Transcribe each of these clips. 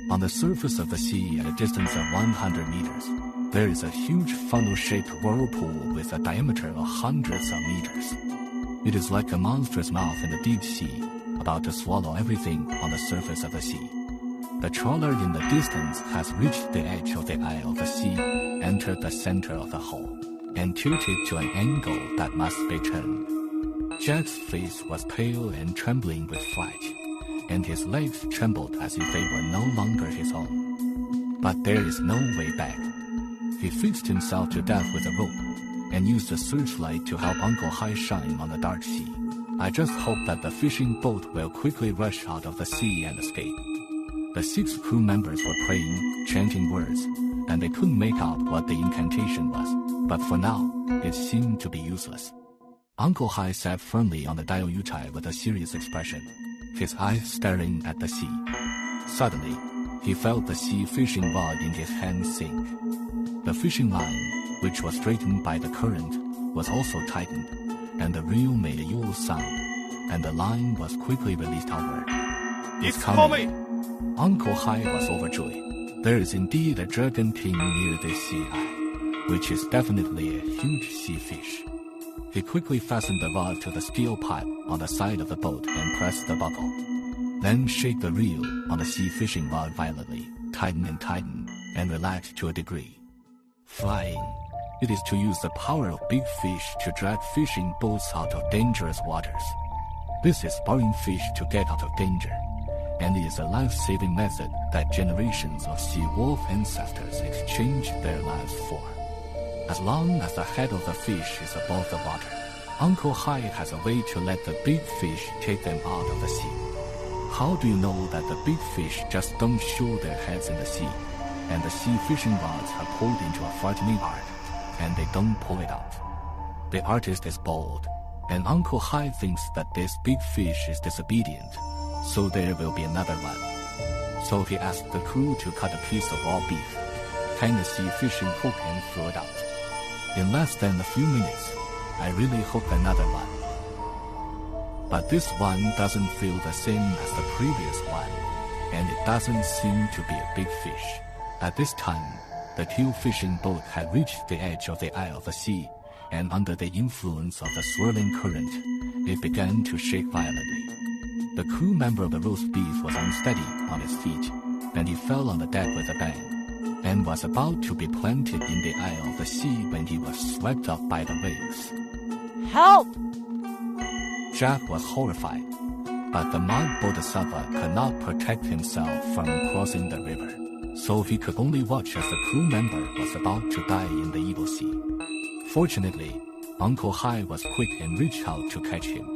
On the surface of the sea at a distance of 100 meters, there is a huge funnel-shaped whirlpool with a diameter of hundreds of meters. It is like a monstrous mouth in the deep sea, about to swallow everything on the surface of the sea. The trawler in the distance has reached the edge of the eye of the sea, entered the center of the hole, and tilted to an angle that must be turned. Jack's face was pale and trembling with fright, and his legs trembled as if they were no longer his own. But there is no way back. He fixed himself to death with a rope, and used a searchlight to help Uncle Hai shine on the dark sea. I just hope that the fishing boat will quickly rush out of the sea and escape. The 6 crew members were praying, chanting words, and they couldn't make out what the incantation was, but for now, it seemed to be useless. Uncle Hai sat firmly on the dial-yuchai with a serious expression, his eyes staring at the sea. Suddenly, he felt the sea fishing rod in his hand sink. The fishing line, which was straightened by the current, was also tightened, and the reel made a yaw sound, and the line was quickly released outward. It's coming! Uncle Hai was overjoyed. There is indeed a dragon king near the sea eye, which is definitely a huge sea fish. He quickly fastened the rod to the steel pipe on the side of the boat and pressed the buckle. Then shake the reel on the sea fishing rod violently, tighten and relax to a degree. Flying. It is to use the power of big fish to drag fishing boats out of dangerous waters. This is spurring fish to get out of danger, and it is a life-saving method that generations of sea wolf ancestors exchanged their lives for. As long as the head of the fish is above the water, Uncle Hai has a way to let the big fish take them out of the sea. How do you know that the big fish just don't show their heads in the sea, and the sea fishing rods are pulled into a frightening art, and they don't pull it out? The artist is bold, and Uncle Hai thinks that this big fish is disobedient, so there will be another one. So he asked the crew to cut a piece of raw beef, hang a sea fishing hook and throw it out. In less than a few minutes, I really hooked another one. But this one doesn't feel the same as the previous one, and it doesn't seem to be a big fish. At this time, the teal fishing boat had reached the edge of the eye of the sea, and under the influence of the swirling current, it began to shake violently. The crew member of the roast beef was unsteady on his feet, and he fell on the deck with a bang, and was about to be planted in the eye of the sea when he was swept up by the waves. Help! Jack was horrified, but the mud bodhisattva could not protect himself from crossing the river, so he could only watch as the crew member was about to die in the evil sea. Fortunately, Uncle Hai was quick and reached out to catch him,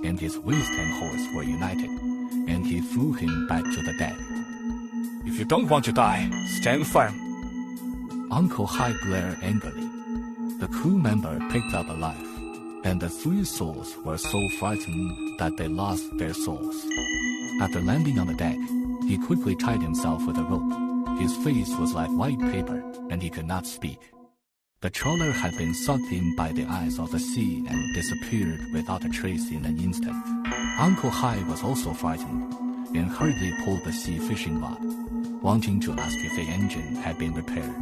and his waist and horse were united, and he threw him back to the deck. If you don't want to die, stand firm. Uncle Hai glared angrily. The crew member picked up a life, and the 3 souls were so frightened that they lost their souls. After landing on the deck, he quickly tied himself with a rope. His face was like white paper, and he could not speak. The trawler had been sucked in by the eyes of the sea and disappeared without a trace in an instant. Uncle Hai was also frightened, and hurriedly pulled the sea fishing rod, wanting to ask if the engine had been repaired.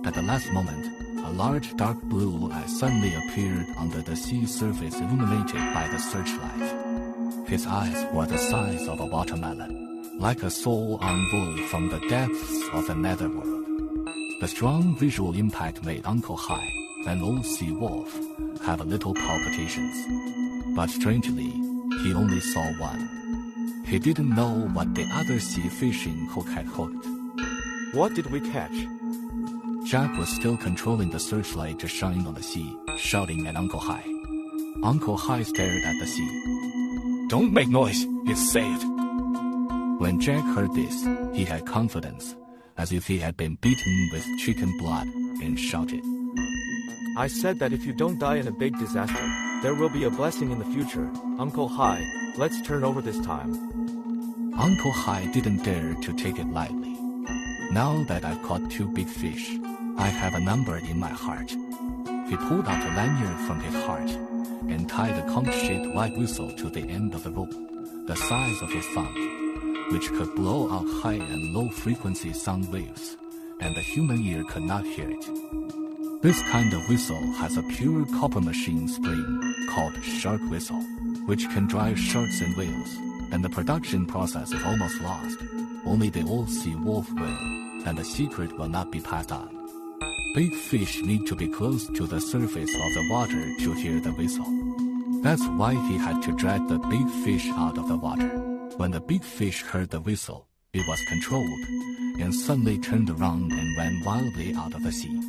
At the last moment, a large dark blue eye suddenly appeared under the sea surface illuminated by the searchlight. His eyes were the size of a watermelon, like a soul envoy from the depths of the netherworld. The strong visual impact made Uncle Hai, an old sea wolf, have a little palpitations. But strangely, he only saw one. He didn't know what the other sea fishing hook had hooked. What did we catch? Jack was still controlling the searchlight to shine on the sea, shouting at Uncle Hai. Uncle Hai stared at the sea. Don't make noise, it's saved. When Jack heard this, he had confidence, as if he had been beaten with chicken blood, and shouted. I said that if you don't die in a big disaster, there will be a blessing in the future. Uncle Hai, let's turn over this time. Uncle Hai didn't dare to take it lightly. Now that I've caught 2 big fish, I have a number in my heart. He pulled out a lanyard from his heart and tied a conch-shaped white whistle to the end of the rope, the size of his thumb. which could blow out high and low frequency sound waves, and the human ear could not hear it. This kind of whistle has a pure copper machine spring called shark whistle, which can drive sharks and whales, and the production process is almost lost. Only the old sea wolf will, and the secret will not be passed on. Big fish need to be close to the surface of the water to hear the whistle. That's why he had to drag the big fish out of the water. When the big fish heard the whistle, it was controlled, and suddenly turned around and ran wildly out of the sea.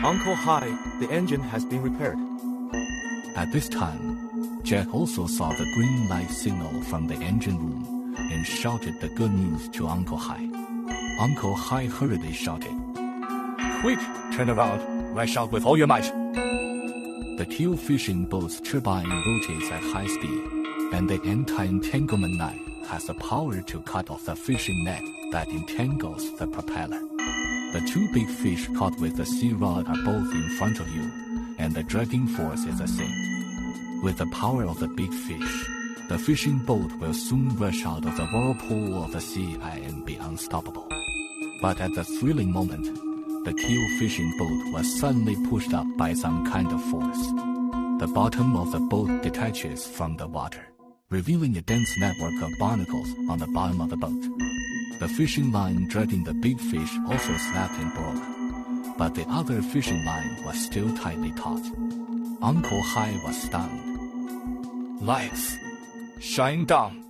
Uncle Hai, the engine has been repaired. At this time, Jack also saw the green light signal from the engine room and shouted the good news to Uncle Hai. Uncle Hai hurriedly shouted, Quick, turn around, lash out with all your might. The keel fishing boat's turbine rotates at high speed, and the anti-entanglement knife has the power to cut off the fishing net that entangles the propeller. The two big fish caught with the sea rod are both in front of you, and the dragging force is the same. With the power of the big fish, the fishing boat will soon rush out of the whirlpool of the sea and be unstoppable. But at the thrilling moment, the keel fishing boat was suddenly pushed up by some kind of force. The bottom of the boat detaches from the water, revealing a dense network of barnacles on the bottom of the boat. The fishing line dragging the big fish also snapped and broke, but the other fishing line was still tightly taut. Uncle Hai was stunned. Lights, shine down.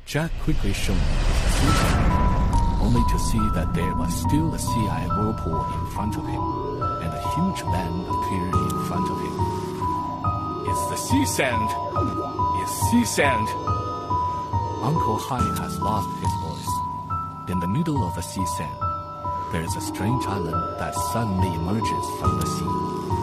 Jack quickly shone his future, only to see that there was still a sea-eye whirlpool in front of him, and a huge land appeared in front of him. It's the sea sand. It's sea sand. Uncle Hai has lost his voice. In the middle of the sea sand, there is a strange island that suddenly emerges from the sea.